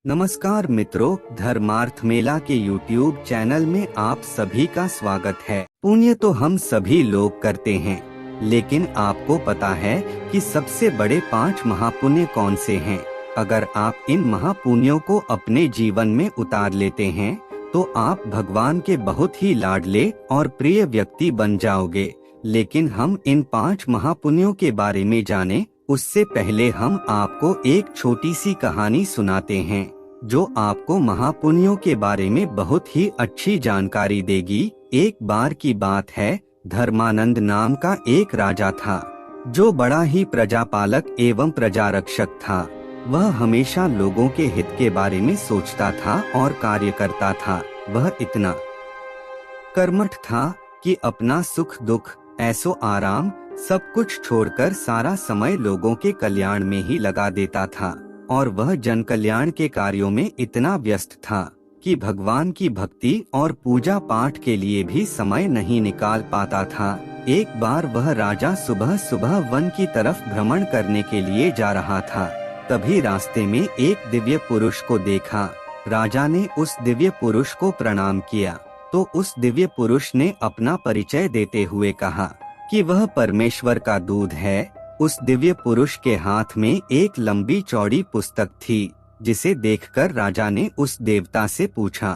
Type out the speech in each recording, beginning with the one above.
नमस्कार मित्रों, धर्मार्थ मेला के YouTube चैनल में आप सभी का स्वागत है। पुण्य तो हम सभी लोग करते हैं, लेकिन आपको पता है कि सबसे बड़े 5 महापुण्य कौन से हैं? अगर आप इन महापुण्यों को अपने जीवन में उतार लेते हैं, तो आप भगवान के बहुत ही लाडले और प्रिय व्यक्ति बन जाओगे। लेकिन हम इन 5 महापुण्यों के बारे में जाने उससे पहले हम आपको एक छोटी सी कहानी सुनाते हैं, जो आपको महापुण्यों के बारे में बहुत ही अच्छी जानकारी देगी। एक बार की बात है, धर्मानंद नाम का एक राजा था, जो बड़ा ही प्रजापालक एवं प्रजारक्षक था। वह हमेशा लोगों के हित के बारे में सोचता था और कार्य करता था। वह इतना कर्मठ था कि अपना सुख दुख, ऐसो आराम सब कुछ छोड़कर सारा समय लोगों के कल्याण में ही लगा देता था। और वह जन कल्याण के कार्यों में इतना व्यस्त था कि भगवान की भक्ति और पूजा पाठ के लिए भी समय नहीं निकाल पाता था। एक बार वह राजा सुबह सुबह वन की तरफ भ्रमण करने के लिए जा रहा था। तभी रास्ते में एक दिव्य पुरुष को देखा। राजा ने उस दिव्य पुरुष को प्रणाम किया, तो उस दिव्य पुरुष ने अपना परिचय देते हुए कहा कि वह परमेश्वर का दूत है। उस दिव्य पुरुष के हाथ में एक लंबी चौड़ी पुस्तक थी, जिसे देखकर राजा ने उस देवता से पूछा,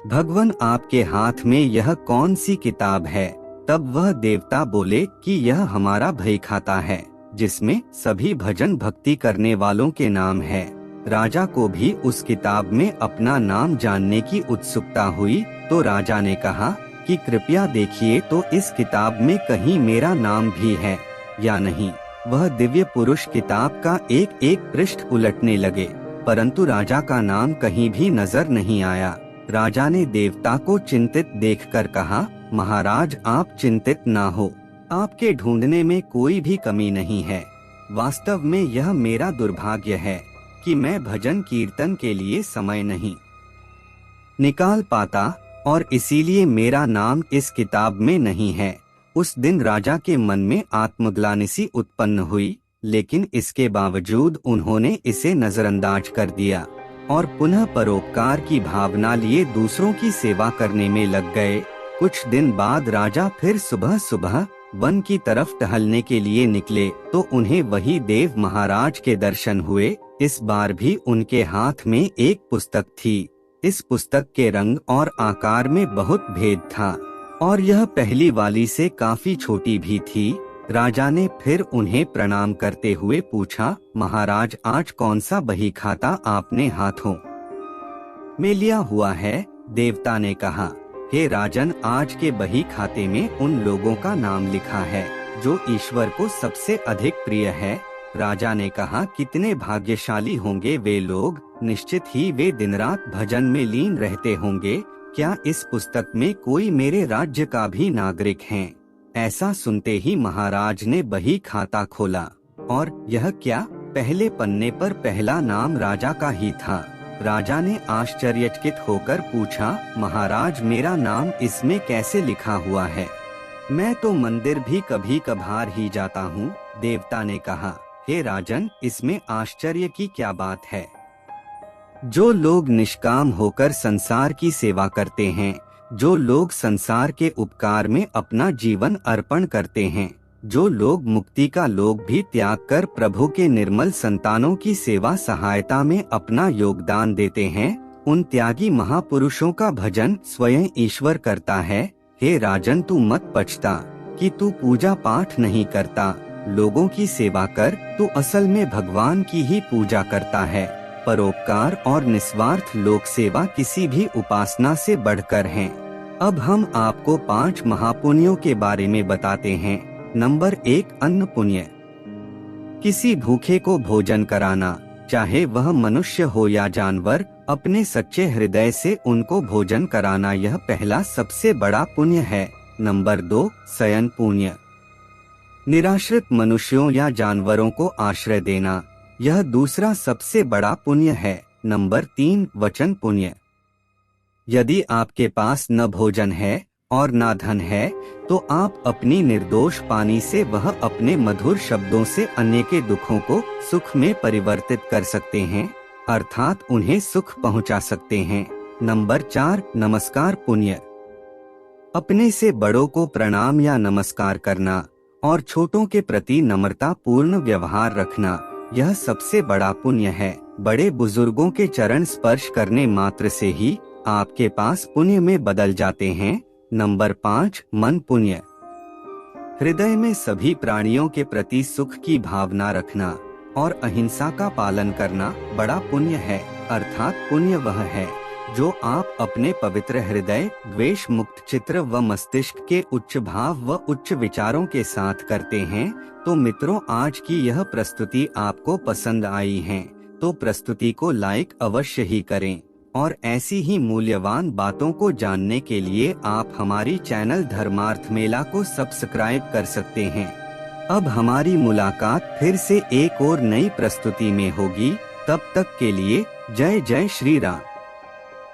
भगवान आपके हाथ में यह कौन सी किताब है? तब वह देवता बोले कि यह हमारा भय खाता है, जिसमें सभी भजन भक्ति करने वालों के नाम है। राजा को भी उस किताब में अपना नाम जानने की उत्सुकता हुई, तो राजा ने कहा कि कृपया देखिए तो इस किताब में कहीं मेरा नाम भी है या नहीं। वह दिव्य पुरुष किताब का एक एक पृष्ठ उलटने लगे, परंतु राजा का नाम कहीं भी नजर नहीं आया। राजा ने देवता को चिंतित देखकर कहा, महाराज आप चिंतित ना हो, आपके ढूंढने में कोई भी कमी नहीं है। वास्तव में यह मेरा दुर्भाग्य है कि मैं भजन कीर्तन के लिए समय नहीं निकाल पाता, और इसीलिए मेरा नाम इस किताब में नहीं है। उस दिन राजा के मन में आत्मग्लानि सी उत्पन्न हुई, लेकिन इसके बावजूद उन्होंने इसे नजरअंदाज कर दिया और पुनः परोपकार की भावना लिए दूसरों की सेवा करने में लग गए। कुछ दिन बाद राजा फिर सुबह सुबह वन की तरफ टहलने के लिए निकले, तो उन्हें वही देव महाराज के दर्शन हुए। इस बार भी उनके हाथ में एक पुस्तक थी। इस पुस्तक के रंग और आकार में बहुत भेद था, और यह पहली वाली से काफी छोटी भी थी। राजा ने फिर उन्हें प्रणाम करते हुए पूछा, महाराज आज कौन सा बही खाता आपने हाथों में लिया हुआ है? देवता ने कहा, हे राजन, आज के बही खाते में उन लोगों का नाम लिखा है जो ईश्वर को सबसे अधिक प्रिय है। राजा ने कहा, कितने भाग्यशाली होंगे वे लोग, निश्चित ही वे दिन रात भजन में लीन रहते होंगे। क्या इस पुस्तक में कोई मेरे राज्य का भी नागरिक है? ऐसा सुनते ही महाराज ने बही खाता खोला, और यह क्या? पहले पन्ने पर पहला नाम राजा का ही था। राजा ने आश्चर्यचकित होकर पूछा, महाराज मेरा नाम इसमें कैसे लिखा हुआ है? मैं तो मंदिर भी कभी कभार ही जाता हूँ। देवता ने कहा, हे राजन, इसमें आश्चर्य की क्या बात है? जो लोग निष्काम होकर संसार की सेवा करते हैं, जो लोग संसार के उपकार में अपना जीवन अर्पण करते हैं, जो लोग मुक्ति का लोग भी त्याग कर प्रभु के निर्मल संतानों की सेवा सहायता में अपना योगदान देते हैं, उन त्यागी महापुरुषों का भजन स्वयं ईश्वर करता है। हे राजन, तू मत पछता कि तू पूजा पाठ नहीं करता, लोगों की सेवा कर, तू असल में भगवान की ही पूजा करता है। परोपकार और निस्वार्थ लोक सेवा किसी भी उपासना से बढ़कर हैं। अब हम आपको 5 महापुण्यों के बारे में बताते हैं। नंबर 1, अन्न पुण्य। किसी भूखे को भोजन कराना, चाहे वह मनुष्य हो या जानवर, अपने सच्चे हृदय से उनको भोजन कराना, यह पहला सबसे बड़ा पुण्य है। नंबर 2, शयन पुण्य। निराश्रित मनुष्यों या जानवरों को आश्रय देना, यह दूसरा सबसे बड़ा पुण्य है। नंबर 3, वचन पुण्य। यदि आपके पास न भोजन है और न धन है, तो आप अपनी निर्दोष वाणी से वह अपने मधुर शब्दों से अन्य के दुखों को सुख में परिवर्तित कर सकते हैं। अर्थात उन्हें सुख पहुंचा सकते हैं। नंबर 4, नमस्कार पुण्य। अपने से बड़ों को प्रणाम या नमस्कार करना और छोटों के प्रति नम्रता पूर्ण व्यवहार रखना, यह सबसे बड़ा पुण्य है। बड़े बुजुर्गों के चरण स्पर्श करने मात्र से ही आपके पास पुण्य में बदल जाते हैं। नंबर 5, मन पुण्य। हृदय में सभी प्राणियों के प्रति सुख की भावना रखना और अहिंसा का पालन करना बड़ा पुण्य है। अर्थात पुण्य वह है जो आप अपने पवित्र हृदय, द्वेष मुक्त चित्र व मस्तिष्क के उच्च भाव व उच्च विचारों के साथ करते हैं। तो मित्रों, आज की यह प्रस्तुति आपको पसंद आई है तो प्रस्तुति को लाइक अवश्य ही करें और ऐसी ही मूल्यवान बातों को जानने के लिए आप हमारी चैनल धर्मार्थ मेला को सब्सक्राइब कर सकते हैं। अब हमारी मुलाकात फिर से एक और नई प्रस्तुति में होगी। तब तक के लिए जय जय श्री राम।